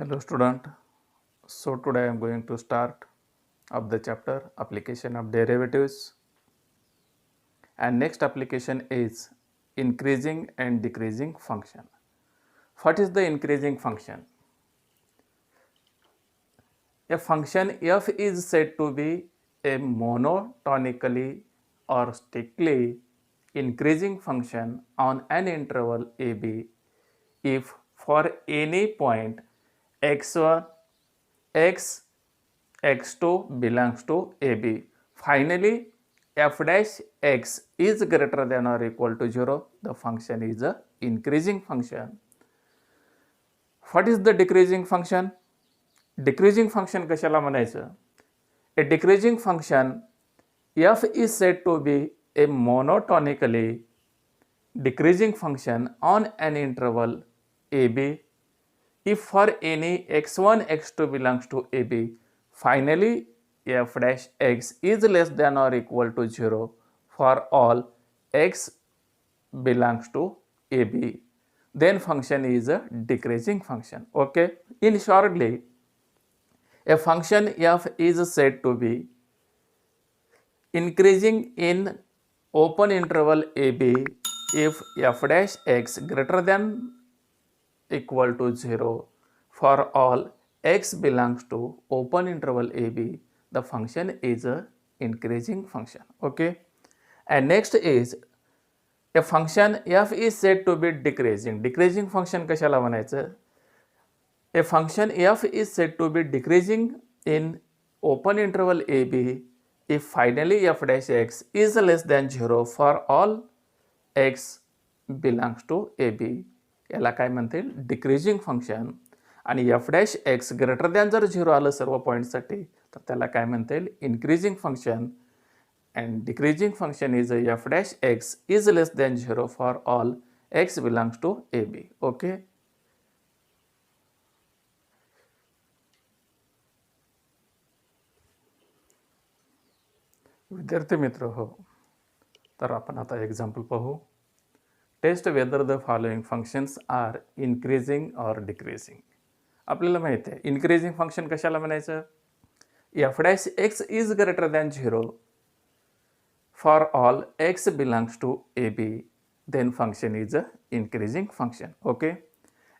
Hello student. So today I am going to start of the chapter application of derivatives, and next application is increasing and decreasing function. What is the increasing function? A function f is said to be a monotonically or strictly increasing function on an interval ab if for any point x1 x x2 belongs to AB. Finally, f dash x is greater than or equal to 0. The function is a increasing function. What is the decreasing function? Decreasing function कशाला म्हणायचं? A decreasing function f is said to be a monotonically decreasing function on an interval AB if for any x1 x2 belongs to AB. Finally, f dash x is less than or equal to 0 for all x belongs to AB. Then function is a decreasing function. Okay. In shortly, a function f is said to be increasing in open interval AB if f dash x greater than equal to 0 for all x belongs to open interval AB. The function is a increasing function. Okay. And next is a function f is said to be decreasing. Decreasing function कशाला म्हणायचं? A function f is said to be decreasing in open interval AB if finally f dash x is less than 0 for all x belongs to AB. याला काय म्हणतील? Decreasing function. आणि f dash x greater than जर 0 आलं सर्व पॉईंटसाठी तर त्याला काय म्हणतील? Increasing function. And decreasing function is f dash x is less than 0 for all x belongs to a b. Okay. विद्यार्थी मित्र हो, तर आपण आता एक्झाम्पल पाहू. Test whether the following functions are increasing और डिक्रीजिंग. आपल्याला माहिती आहे इन्क्रीजिंग फंक्शन कशाला म्हणायचं? F dash x is greater than 0 for all x belongs to a b. Then function is a increasing function. Okay.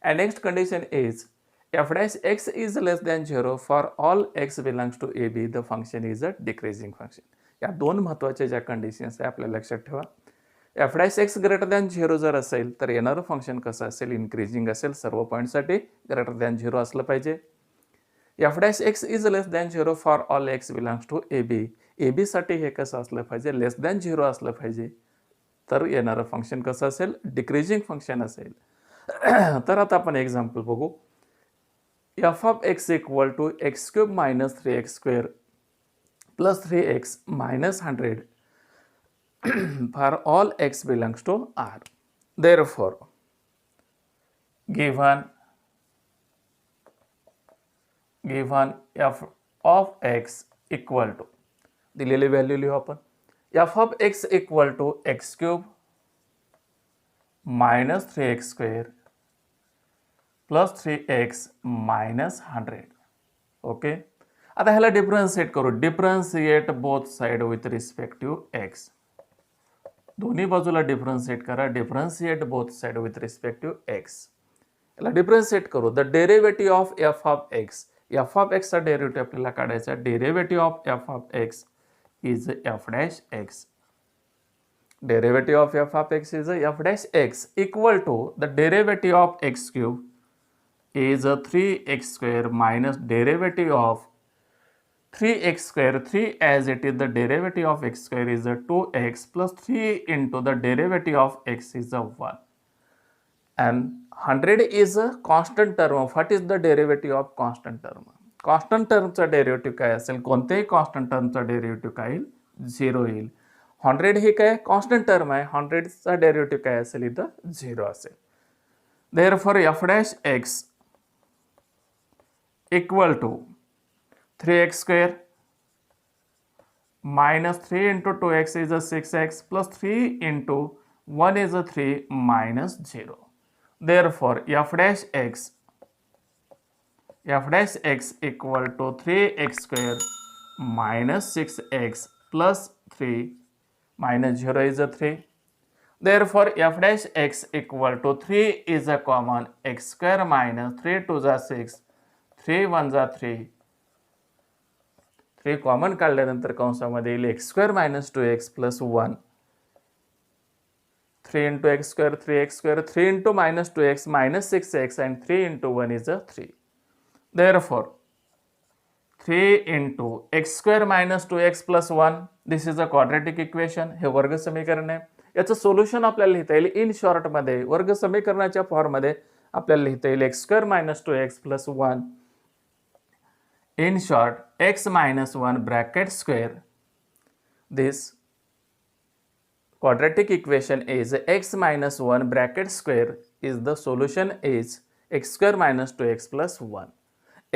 And next condition is f dash x is less than 0 for all x belongs to a b. The function is a decreasing function. या दोन महत्त्वाच्या ज्या conditions आहे आपल्याला लक्षात ठेवा. F dash x greater than 0 जर असेल तर येणारं फंक्शन कसं असेल? इन्क्रीजिंग असेल. सर्व पॉईंटसाठी ग्रेटर दॅन 0 असलं पाहिजे. F dash x is less than 0 for all x belongs to a b. A बीसाठी हे कसं असलं पाहिजे? लेस दॅन 0 असलं पाहिजे. तर येणारं फंक्शन कसं असेल? डिक्रीजिंग फंक्शन असेल. तर आता आपण एक्झाम्पल बघू. F of x equal to x cube minus 3x square plus 3x minus 100 for all x belongs to R. Therefore, given f of x equal to दिलेली व्हॅल्यू लिहू आपण. f of x equal to x cube minus 3x square plus 3x minus 100. Okay. आता ह्याला differentiate करू. Differentiate both side with respect to x. दोन्ही बाजूला differentiate करा. Differentiate both side with respect to x. याला differentiate करू. The derivative of f of x. F of एक्सचा derivative आपल्याला काढायचा. Derivative of f of x is f dash x. Derivative of f of x is f dash x equal to the derivative of x cube is 3x square minus derivative of 3x square. 3 as it is the derivative of x square is a 2x plus 3 into the derivative of x is a 1. And 100 is a constant term. What is the derivative of constant term? Constant term चा derivative काय असेल? कोणत्याही constant term चा derivative काय येईल? 0 येईल. 100 ही काय constant term आहे. 100 चा derivative काय असेल? इथं 0 असेल. Therefore f dash x equal to 3x square minus 3 into 2x is a 6x plus 3 into 1 is a 3 minus 0. Therefore, f dash x f dash x equal to 3x square minus 6x plus 3 minus 0 is a 3. Therefore, f dash x equal to 3 is a common x square minus 3 2 is 6, 3 1 is 3. 3 common काढल्यानंतर कंसामध्ये येईल x square minus 2x plus 1. 3 into x square 3x square 3 into minus 2x minus 6x and 3 into 1 is a 3. Therefore, 3 into x square minus 2x plus 1 this is a quadratic equation. हे वर्ग समीकरण आहे. याचं solution आपल्याला लिहिता येईल in short मध्ये वर्ग समीकरणाच्या form मध्ये आपल्याला लिहिता येईल x square minus 2x plus 1. In short, x minus 1 bracket square. This quadratic equation is x minus 1 bracket square is the solution is x square minus 2x plus 1.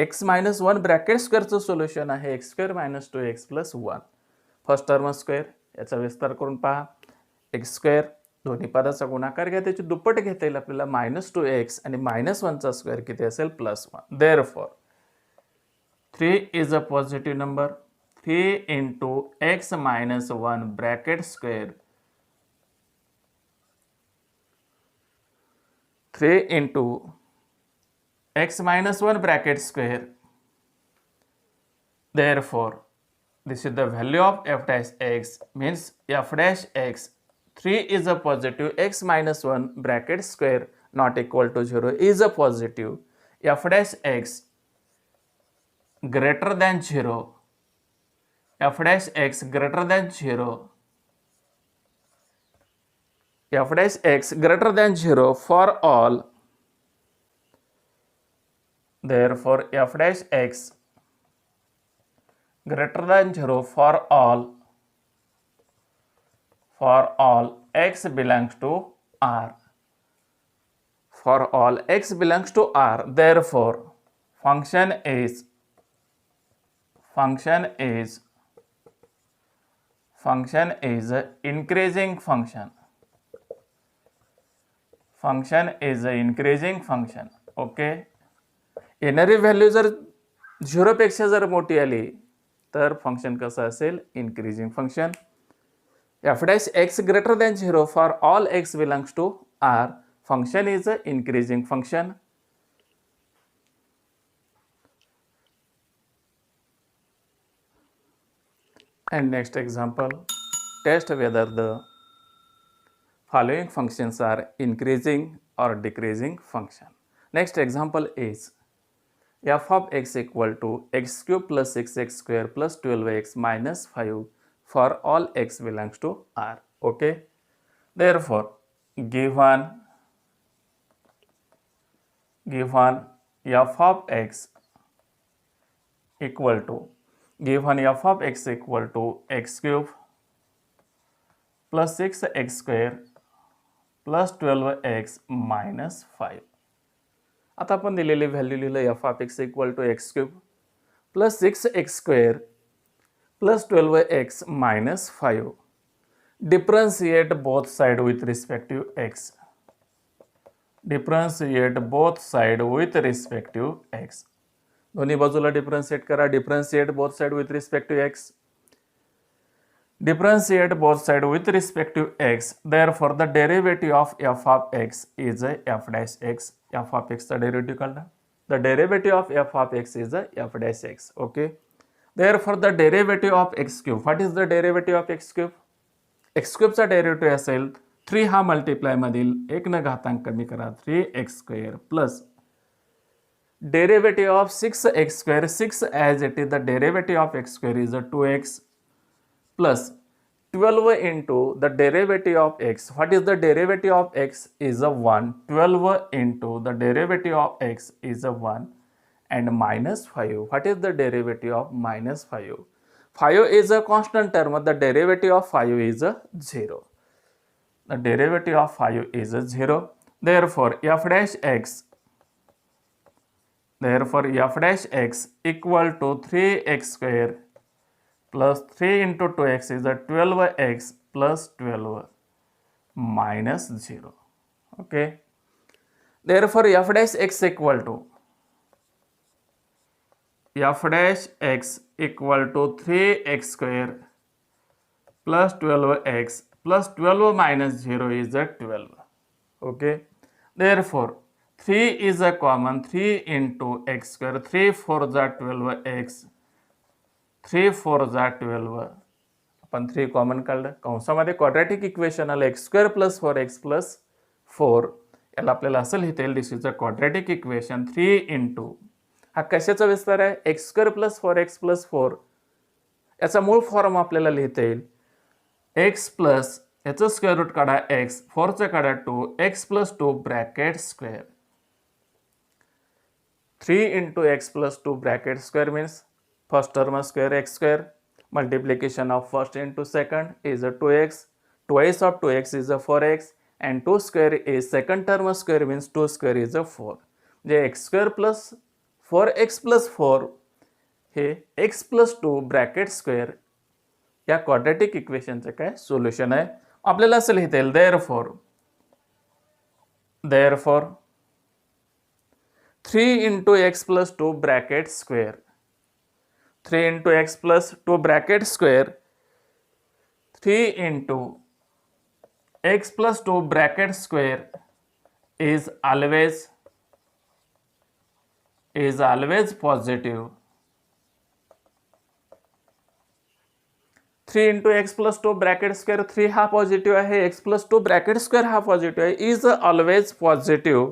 x minus 1 bracket square चं solution आहे x square minus 2x plus 1. First term square याचा विस्तार करून पहा. x square दोन्ही पदाचा गुणाकार घ्या त्याची दुप्पट घेता येईल आपल्याला मायनस 2x आणि मायनस 1चा स्क्वेअर किती असेल plus 1. Therefore 3 is a positive number. 3 into x minus 1 bracket square 3 into x minus 1 bracket square. Therefore, this is the value of f dash x means f dash x 3 is a positive, x minus 1 bracket square not equal to 0 is a positive. F dash x greater than 0. F dash x greater than 0. F dash x greater than 0 for all. Therefore, f dash x greater than 0 for all x belongs to R. For all x belongs to R. Therefore, function is increasing function. Function is a increasing function. Okay. येणारी value जर 0 पेक्षा जर मोठी आली तर function कसं असेल increasing function. f dash x greater than 0 for all x belongs to R. Function is a increasing function. And next example, test whether the following functions are increasing or decreasing function. Next example is f of x equal to x cube plus 6x square plus 12x minus 5 for all x belongs to R. Okay. Therefore, given f of x equal to x cube plus 6x square plus 12x minus 5. आता आपण दिलेली value लिहिलं f of x equal to x cube plus 6x square plus 12x minus 5. Differentiate both sides with respect to x. Differentiate both sides with respect to x. दोन्ही बाजूला differentiate करा. Differentiate both sides with respect to x. Differentiate both sides with respect to x. Therefore, the derivative of f of x is a f dash x. f of x चा derivative काढला. The derivative of f of x is a f dash x. Okay. Therefore, the derivative of x cube. What is the derivative of x cube? x cube चा derivative असेल 3 हा multiply मधील 1 न घातांक कमी करा 3x square plus derivative of 6x square 6 as it is the derivative of x square is a 2x plus 12 into the derivative of x. What is the derivative of x is a 1. 12 into the derivative of x is a 1 and minus 5. What is the derivative of minus 5? 5 is a constant term. The derivative of 5 is a 0. The derivative of 5 is a 0. Therefore, f dash x equal to 3x square plus 3 into 2x is a 12x plus 12 minus 0. Okay. Therefore, f dash x equal to f dash x equal to 3x² plus 12x plus 12 minus 0 is a 12. Okay, therefore 3 is a common, 3 into x square, 3 4 is 12x, 3 4 is 12. आपण 3 common काढलं, कंसामध्ये quadratic equation आलं x² plus 4x plus 4. याला आपल्याला असं लिहिता येईल, this is a quadratic equation 3 into, हा कशाचा विस्तार आहे, x² plus 4x plus 4. याचा मूळ फॉर्म आपल्याला लिहिता येईल x प्लस याचं स्क्वेअर रूट काढा x, 4चं काढा 2, x plus 2 bracket square. 3 into x plus 2 bracket square means first term square x², multiplication of first into second is a 2x, twice of 2x is a 4x, and 2 square is second term square means 2 square is a 4. जे x² plus 4x plus 4 हे x plus 2 bracket square या quadratic इक्वेशनचं काय solution आहे. आपल्याला असं लिहिता येईल therefore 3 into x plus 2 bracket square, 3 into x plus 2 bracket square, 3 into x plus 2 bracket square is always positive. 3 into x plus 2 bracket square, 3 हा पॉझिटिव्ह आहे, x plus 2 ब्रॅकेट स्क्वेअर हा पॉझिटिव्ह आहे, is always positive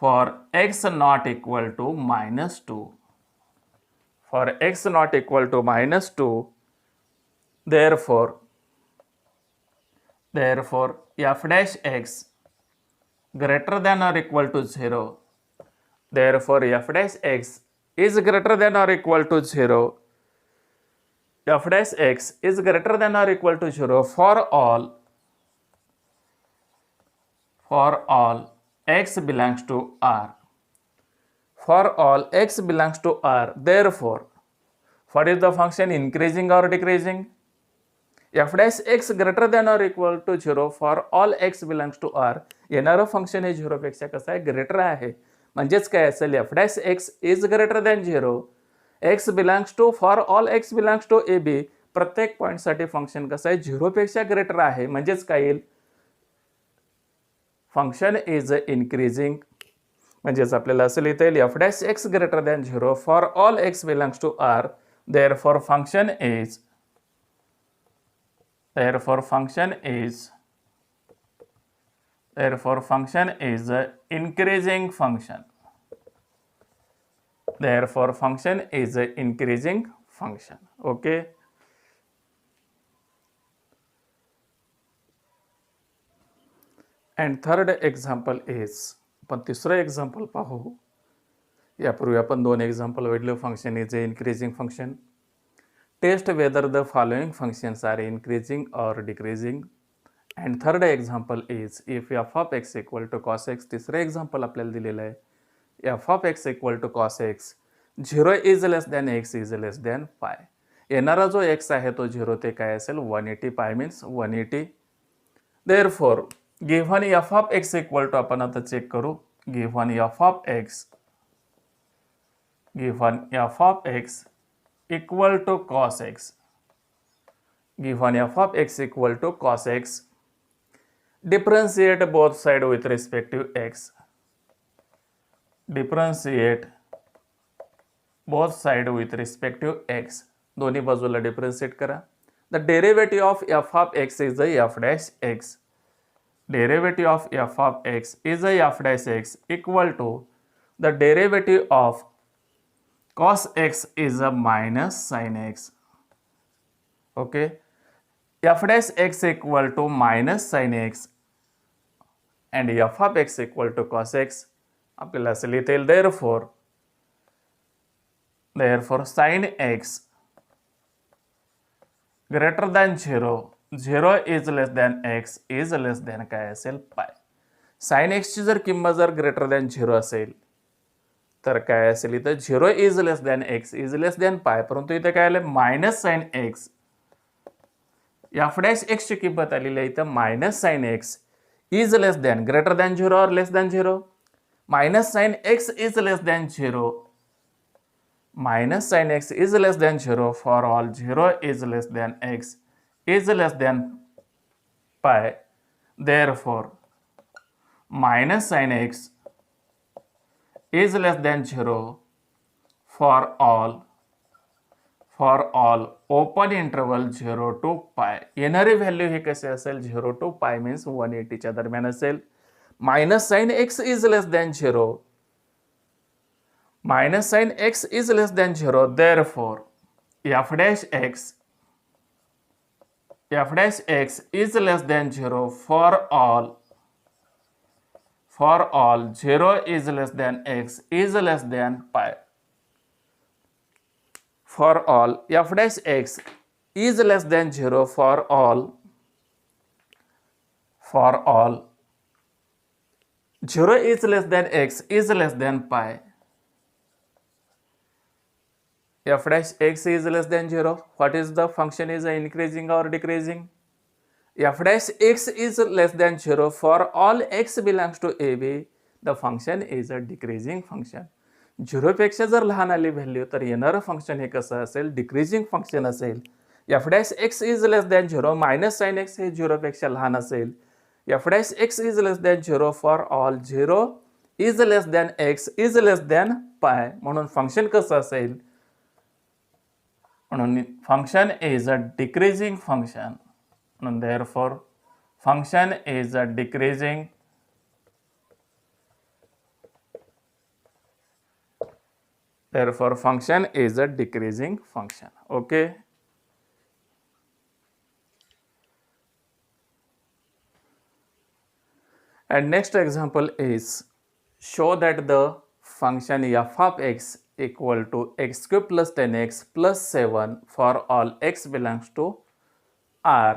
for x not equal to -2. For x not equal to -2, therefore f dash x greater than or equal to 0. Therefore f dash x is greater than or equal to 0. F dash x is greater than or equal to 0 for all x belongs to R. For all x belongs to R, therefore what is the function, increasing or decreasing? F dash x greater than or equal to 0 for all x belongs to R. येणारं function हे 0 पेक्षा कसं आहे, greater आहे. म्हणजेच काय असेल, f dash x is greater than 0, x belongs to for all x belongs to AB. प्रत्येक पॉईंटसाठी function कसं आहे, 0 पेक्षा ग्रेटर आहे. म्हणजेच काय येईल, फंक्शन इज इन्क्रीजिंग. म्हणजेच आपल्याला असं लिहिता येईल f dash x greater than 0 for all x belongs to R. Therefore function is increasing function. Therefore function is increasing function. Okay. And third example is, आपण तिसरं एक्झाम्पल पाहू. यापूर्वी आपण 2 एक्झाम्पल बघितले. Function is a increasing function. Test whether the following functions are increasing और decreasing. And third example is if f of x equal to cos x. तिसरं example आपल्याला दिलेलं आहे, f of x equal to cos x 0 is less than x is less than pi. येणारा जो x आहे तो 0 ते काय असेल, 180. Pi means 180. Therefore given f of x equal to, आपण आता चेक करू, given f of x equal to cos x. Given f of x equal to cos x. Differentiate both side with respective x. Differentiate both side with respective x. दोन्ही बाजूला differentiate करा. The derivative of f of x is f dash x. Derivative of f of x is a f dash x equal to the derivative of cos x is a minus sin x. Okay, f dash x equal to minus sin x and f of x equal to cos x. आपल्याला असं लिहिता येईल therefore sin x greater than 0. 0 is less than x is less than काय असेल, पाय. Sine x ची जर किंमत जर ग्रेटर दॅन 0 असेल तर काय असेल, इथं 0 is less than x is less than pi. परंतु इथं काय आलं, minus sine x. F dash x ची किंमत आलेली आहे इथं minus sine x is less than, greater than 0 और less than 0. minus sin x is less than 0. Minus sin x is less than 0 for all 0 is less than x is less than pi. Therefore, minus sin x is less than 0 for all open interval 0 to pi. येणारी value हे कसे असेल 0 to pi means 180 च्या दरम्यान असेल. Minus sin x is less than 0. Minus sin x is less than 0. Therefore, f dash x is less than 0 for all 0 is less than x is less than pi. For all f dash x is less than 0 for all 0 is less than x is less than pi. F dash x is less than 0. What is the function? Is increasing or decreasing? F dash x is less than 0 for all x belongs to AB. The function is a decreasing function. 0 पेक्षा जर लहान आली value तर येणारं function हे कसं असेल? Decreasing function असेल. f dash x is less than 0. Minus sine x हे 0 पेक्षा लहान असेल. f dash x is less than 0 for all 0 is less than x is less than pi. म्हणून फंक्शन कसं असेल? म्हणून function is a decreasing function. And therefore function is a decreasing function. Okay. And next example is show that the function f of x equal to x cube plus 10x plus 7 for all x belongs to R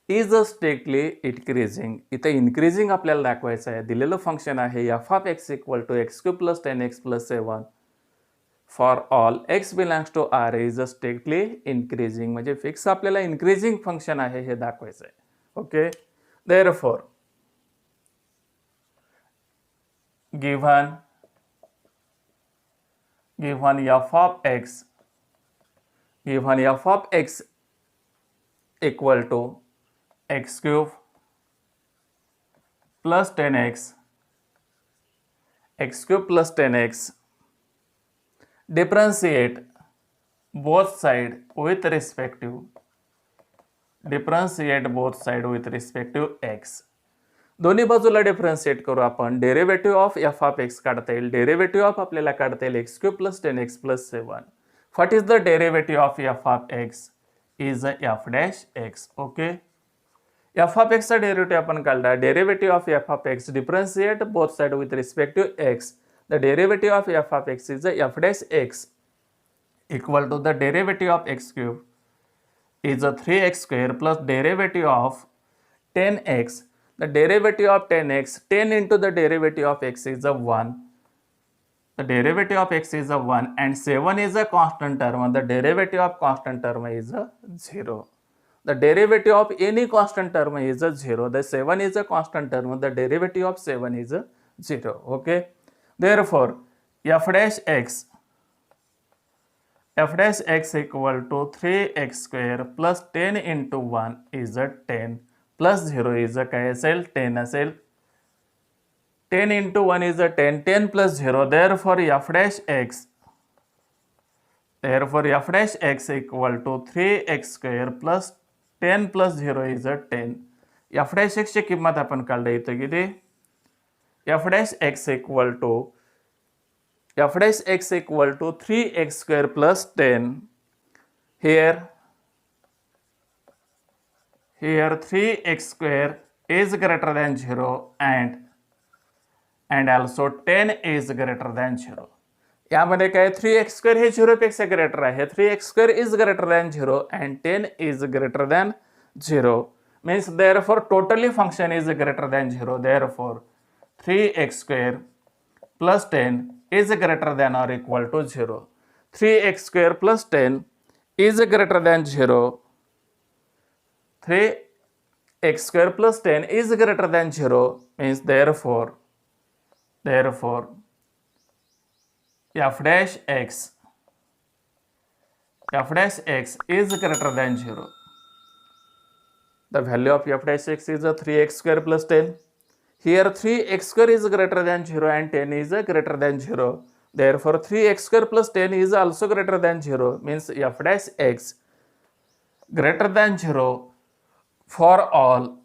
is strictly increasing. इथे increasing आपल्याला दाखवायचं आहे. दिलेलं function आहे f of x equal to x cube plus 10x plus 7 for all x belongs to R is strictly increasing. म्हणजे fix आपल्याला increasing function आहे हे दाखवायचं आहे. Okay. Therefore given f of x equal to x cube plus 10x differentiate both side with respect to x. दोन्ही बाजूला differentiate करू आपण. Derivative of f of x काढता येईल. डेरिव्हेटिव्ह ऑफ आपल्याला काढता येईल x cube plus 10x plus 7. What is the derivative of f of x is f dash x. Okay. f of x चा डेरिव्हेटिव्ह आपण काढला. Derivative of f of x differentiate both side with respect to x. The derivative of f of x is f dash x equal to the derivative of x cube is 3x square plus derivative of 10x. The derivative of 10x, 10 into the derivative of x is a 1. The derivative of x is a 1 and 7 is a constant term. The derivative of constant term is a 0. The derivative of any constant term is a 0. The 7 is a constant term. The derivative of 7 is a 0. Okay. Therefore, f dash x equal to 3x square plus 10 into 1 is a 10. Plus 0 is काय असेल? 10 असेल. 10 into 1 is a 10. 10 plus 0. Therefore f dash x equal to 3x square plus 10 plus 0 is a 10. f dash x ची किंमत आपण काढली इथे किती? f dash x equal to 3x square plus 10. Here 3x square is greater than 0 and also 10 is greater than 0. यामध्ये काय 3x square हे 0 पेक्षा greater आहे. 3x square is greater than 0 and 10 is greater than 0 means therefore totally function is greater than 0. Therefore 3x square plus 10 is greater than or equal to 0. 3x square plus 10 is greater than 0. 3x square plus 10 is greater than 0 means therefore therefore f dash x is greater than 0. The value of f dash x is 3x square plus 10. Here 3x square is greater than 0 and 10 is greater than 0. Therefore 3x square plus 10 is also greater than 0, means f dash x greater than 0 for all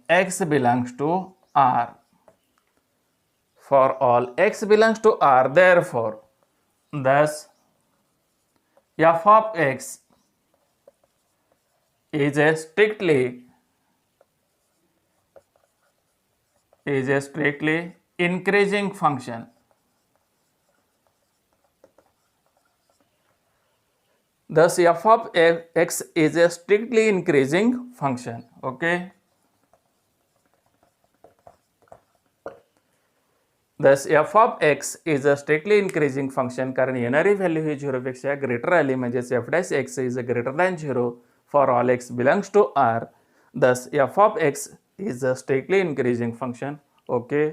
x belongs to R. For all x belongs to R, therefore thus f of x is a strictly increasing function. Thus f of x is a strictly increasing function. Okay. Thus f of x is a strictly increasing function, कारण येणारी value ही 0 पेक्षा greater आली म्हणजेच f dash x is greater than 0 for all x belongs to R. Thus f of x is a strictly increasing function. Okay.